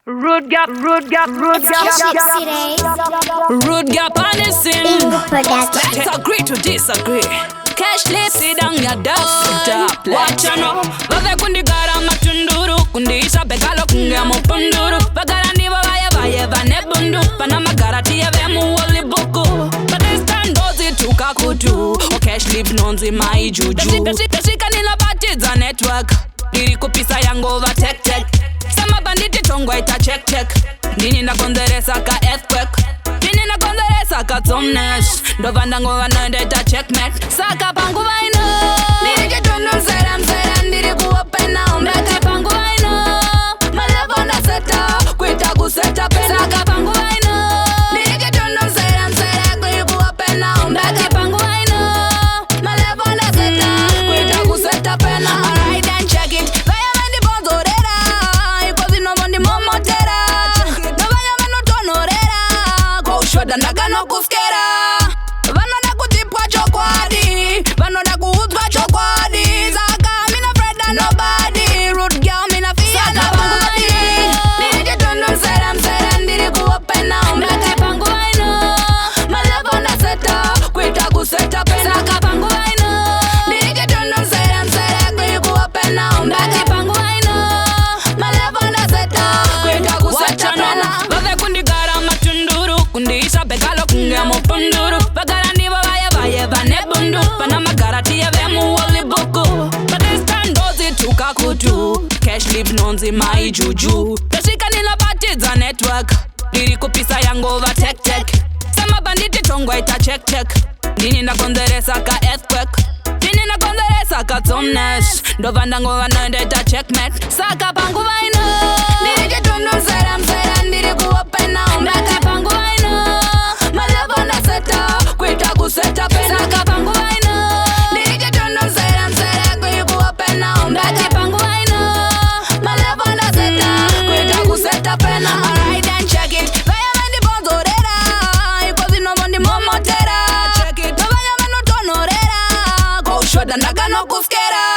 Road gap on the scene. Let's agree to disagree. Cashless, sit down your dust. Watch ya no. Vaga kundigara matunduru. Kundisha bekalo kunga mupunduru. Vagara ndiva vaya vane bundu. Pana magara tiya vemu wali buku. But this time dozi tuka kutu. O cash live nonzi mai juju. Peshika nina bati za network. Diri kupisa yangu over tech. Sama banditi tongwa ita check. Nini na konderesa ka earthquake. Nini na konderesa ka tomnesh. Ndovanda ngova noende ita checkmate. Saka pangu vaino. Niri kitundu msera ndiri kuwapena umbeka pangu vaino. Malevona seta, kuita kuseta pena. Saka pangu vaino. Niri kitundu msera ndiri kuwapena umbeka pangu vaino. Malevona seta, kuita kuseta pena. Alright then check it. Dandaga no kuskera. Vanoda kutipwa chokwadi. Vanoda kuudzwa chokwadi. Saka mina afraid of nobody. Rude girl mina fear nobody. Niri kitundu msera ndiri kuwapena umbeka pangu vaino. Malevona seta, kuita kuseta pena. Saka pangu vaino. Niri kitundu msera ndiri kuwapena umbeka pangu vaino. Malevona seta, kuita kuseta pena. Vave kundigara matunduru. Kundisha bekalo kunga mupunduru. Vagara ndiva vaya vane bundu. Pana magara tiya vemu wali buku. But this time dozi tuka kutu. Cash live nonzi mai juju. Peshika nina bati za network. Diri kupisa yangu over tech. Sama banditi tongwa ita check. Nini na konderesa ka earthquake. Nini na konderesa ka tomnesh. Ndovanda ngova noende ita checkmate. Saka pangu vaino. Niri kitundu msera ndiri kuwapena umbeka pangu vaino. Malevona seta, kuita kuseta pena. Saka pangu vaino. Niri kitundu msera ndiri kuwapena umbeka pangu vaino. Malevona seta, kuita kuseta pena. Alright then check it. Vaya mendi bonzorera. Ikozi no mondi momotera. Check it. Vaya meno tonorera. Kousho dandaga no kuskera.